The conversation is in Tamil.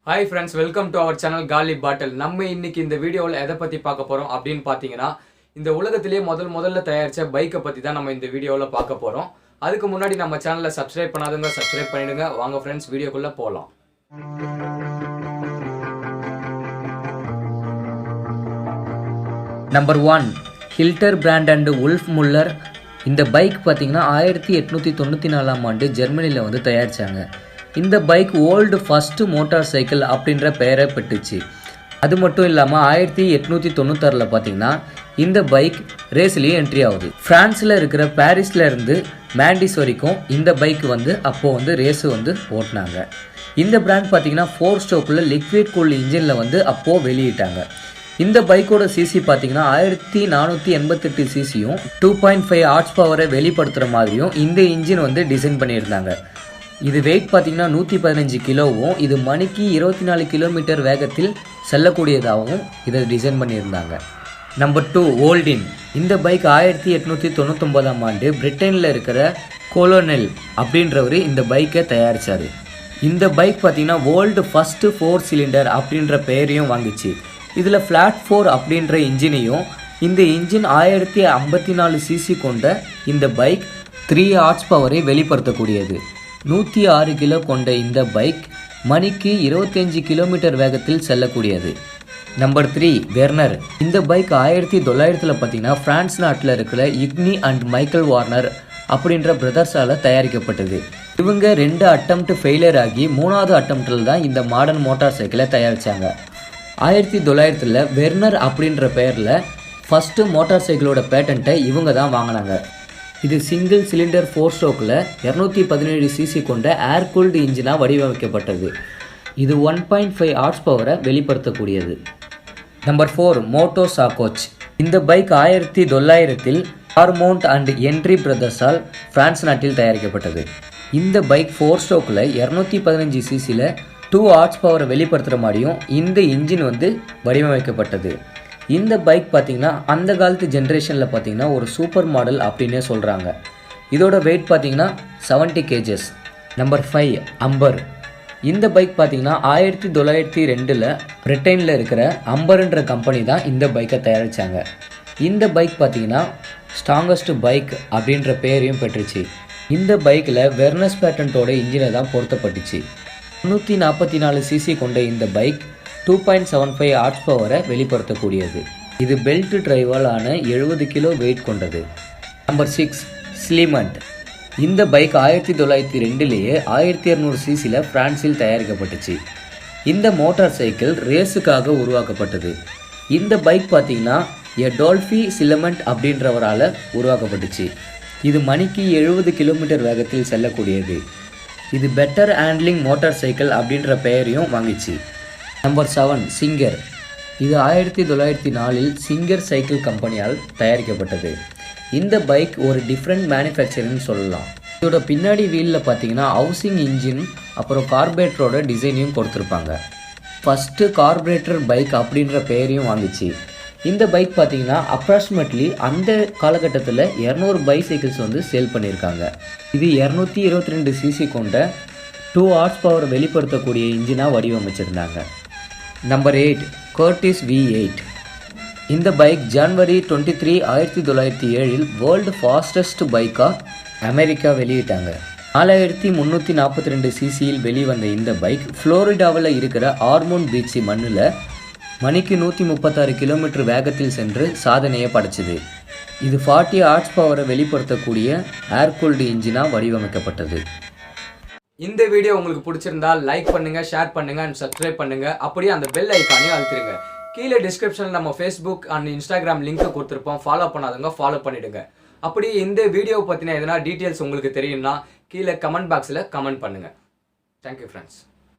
Hi friends, welcome to our channel Galli Battle. நம்ம இன்னைக்கு இந்த வீடியோல எதை பத்தி பார்க்க போறோம் அப்படினு பாத்தீங்கன்னா இந்த உலகத்திலேயே முதல்ல தயாரிச்ச பைக்கை பத்தி தான் நம்ம இந்த வீடியோல பார்க்க போறோம். அதுக்கு முன்னாடி நம்ம சேனலை சப்ஸ்கிரைப் பண்ணாதவங்க சப்ஸ்கிரைப் பண்ணிடுங்க. வாங்க ஃப்ரெண்ட்ஸ் வீடியோக்குள்ள போலாம். Number 1 Hilderbrand Wolfmuller. இந்த பைக் பார்த்தீங்கன்னா 1894 ஆண்டு ஜெர்மனியில் வந்து தயாரித்தாங்க. இந்த bike world first motor cycle அப்படின்ற பெயரை பெற்றுச்சு. அது மட்டும் இல்லாமல் 1896 பார்த்தீங்கன்னா இந்த பைக் ரேஸ்லேயே என்ட்ரி ஆகுது. ஃப்ரான்ஸில் இருக்கிற பாரிஸில் இருந்து மேண்டிஸ் வரைக்கும் இந்த பைக் வந்து அப்போது வந்து ரேஸு வந்து ஓட்டினாங்க. இந்த பிராண்ட் பார்த்தீங்கன்னா 4 ஸ்ட்ரோக்கில் லிக்விட் கூல் இன்ஜினில் வந்து அப்போது வெளியிட்டாங்க. இந்த பைக்கோட சிசி பார்த்தீங்கன்னா 1488 சிசியும் 2.5 ஹார்ஸ் பவரை வெளிப்படுத்துகிற மாதிரியும் இந்த இன்ஜின் வந்து டிசைன் பண்ணியிருந்தாங்க. இது வெயிட் பார்த்தீங்கன்னா 115 கிலோவும் இது மணிக்கு 24 கிலோமீட்டர் வேகத்தில் செல்லக்கூடியதாகவும் இதை டிசைன் பண்ணியிருந்தாங்க. Number 2 Holden. இந்த பைக் 1899 ஆண்டு பிரிட்டனில் இருக்கிற கோலோனெல் அப்படின்றவர் இந்த பைக்கை தயாரித்தார். இந்த பைக் பார்த்தீங்கன்னா வேர்ல்டு ஃபஸ்ட்டு 4 சிலிண்டர் அப்படின்ற பெயரையும் வாங்கிச்சு. இதில் ஃப்ளாட் 4 அப்படின்ற இன்ஜினையும் இந்த இன்ஜின் 1054 சிசி கொண்ட இந்த பைக் 3 ஹார்ஸ் பவரை வெளிப்படுத்தக்கூடியது. 106 கிலோ கொண்ட இந்த பைக் மணிக்கு 25 கிலோமீட்டர் வேகத்தில் செல்லக்கூடியது. Number 3 Werner. இந்த பைக் 1900 பார்த்தீங்கன்னா பிரான்ஸ் நாட்டில் இருக்கிற இக்னி அண்ட் மைக்கேல் வார்னர் அப்படின்ற பிரதர்ஸால் தயாரிக்கப்பட்டது. இவங்க 2 அட்டம்ப்ட் ஃபெயிலியர் ஆகி 3வது அட்டம்ப்டில் தான் இந்த மாடர்ன் மோட்டார் சைக்கிளை தயாரித்தாங்க. 1900 வெர்னர் அப்படின்ற பெயரில் ஃபஸ்ட்டு மோட்டார் சைக்கிளோட பேட்டண்ட்டை இவங்க தான் வாங்கினாங்க. இது சிங்கிள் சிலிண்டர் 4 ஸ்ட்ரோக்கில் 217 சிசி கொண்ட ஏர் கூல்டு இன்ஜினாக வடிவமைக்கப்பட்டது. இது 1.5 ஹார்ஸ் பவரை வெளிப்படுத்தக்கூடியது. நம்பர் 4 மோட்டோசாகோச். இந்த பைக் 1900 ஹார்மோண்ட் அண்ட் என்ட்ரி பிரதர்ஸால் பிரான்ஸ் நாட்டில் தயாரிக்கப்பட்டது. இந்த பைக் 4 ஸ்ட்ரோக்கில் 215 சிசியில் 2 ஹார்ஸ் பவரை வெளிப்படுத்துகிற மாதிரியும் இந்த இன்ஜின் வந்து வடிவமைக்கப்பட்டது. இந்த பைக் பார்த்திங்கன்னா அந்த காலத்து ஜென்ரேஷனில் பார்த்திங்கன்னா ஒரு சூப்பர் மாடல் அப்படின்னே சொல்கிறாங்க. இதோட வெயிட் பார்த்திங்கன்னா 70 kgs. Number 5 Humber. இந்த பைக் பார்த்திங்கன்னா 1902 பிரிட்டனில் இருக்கிற ஹம்பர்ன்ற கம்பெனி தான் இந்த பைக்கை தயாரித்தாங்க. இந்த பைக் பார்த்திங்கன்னா ஸ்ட்ராங்கஸ்ட் பைக் அப்படின்ற பேரையும் பெற்றுச்சு. இந்த பைக்கில் வெர்னஸ் பேட்டன்ட்டோட இன்ஜினை தான் பொருத்தப்பட்டுச்சு. 344 சிசி கொண்ட இந்த பைக் 2.75 ஹார்ஸ் பவரை வெளிப்படுத்தக்கூடியது. இது பெல்ட் டிரைவால் ஆன 70 கிலோ வெயிட் கொண்டது. நம்பர் 6 ஸ்லிமண்ட். இந்த பைக் 1902 1200 சிசியில் பிரான்ஸில் தயாரிக்கப்பட்டுச்சு. இந்த மோட்டார் சைக்கிள் ரேஸுக்காக உருவாக்கப்பட்டது. இந்த பைக் பார்த்தீங்கன்னா டோல்ஃபி சிலமெண்ட் அப்படின்றவரால் உருவாக்கப்பட்டுச்சு. இது மணிக்கு 70 கிலோமீட்டர் வேகத்தில் செல்லக்கூடியது. இது பெட்டர் ஹேண்ட்லிங் மோட்டார் சைக்கிள் அப்படின்ற பெயரையும் வாங்கிச்சு. Number 7 singer. இது 1904 சிங்கர் சைக்கிள் கம்பெனியால் தயாரிக்கப்பட்டது. இந்த பைக் ஒரு டிஃப்ரெண்ட் மேனுஃபேக்சரிங்னு சொல்லலாம். இதோட பின்னாடி வீலில் பார்த்தீங்கன்னா ஹவுசிங் இன்ஜின் அப்புறம் கார்பரேட்டரோட டிசைனையும் கொடுத்துருப்பாங்க. ஃபஸ்ட்டு கார்பரேட்டர் பைக் அப்படின்ற பெயரையும் வாங்கிச்சு. இந்த பைக் பார்த்தீங்கன்னா அப்ராக்சிமேட்லி அந்த காலகட்டத்தில் 200 பைசைக்கிள்ஸ் வந்து சேல் பண்ணியிருக்காங்க. இது 222 சிசி கொண்ட 2 ஹார்ஸ் பவர் வெளிப்படுத்தக்கூடிய இன்ஜினாக வடிவமைச்சிருந்தாங்க. Number 8 Curtis V8. இந்த பைக் ஜனவரி 23, 1907 வேர்ல்டு ஃபாஸ்டஸ்ட் பைக்காக அமெரிக்கா வெளியிட்டாங்க. 4342 சிசியில் வெளிவந்த இந்த பைக் ஃப்ளோரிடாவில் இருக்கிற ஹார்மோன் பீச் மண்ணில் மணிக்கு 136 கிலோமீட்டர் வேகத்தில் சென்று சாதனையை படைச்சிது. இது 40 ஹார்ஸ் பவரை வெளிப்படுத்தக்கூடிய ஏர் கூல்டு இன்ஜினாக வடிவமைக்கப்பட்டது. இந்த வீடியோ உங்களுக்கு பிடிச்சிருந்தா லைக் பண்ணுங்க, ஷேர் பண்ணுங்க அண்ட் சப்ஸ்கிரைப் பண்ணுங்க. அப்படியே அந்த பெல் ஐக்கானையும் அழுத்திடுங்க. கீழே டிஸ்கிரிப்ஷனில் நம்ம ஃபேஸ்புக் அண்ட் இன்ஸ்டாகிராம் லிங்க்கை கொடுத்துருப்போம். ஃபாலோ பண்ணாதவங்க ஃபாலோ பண்ணிடுங்க. அப்படியே இந்த வீடியோ பற்றின எதனா டீட்டெயில்ஸ் உங்களுக்கு தெரியும்னா கீழே கமெண்ட் பாக்ஸில் கமெண்ட் பண்ணுங்கள். Thank you friends.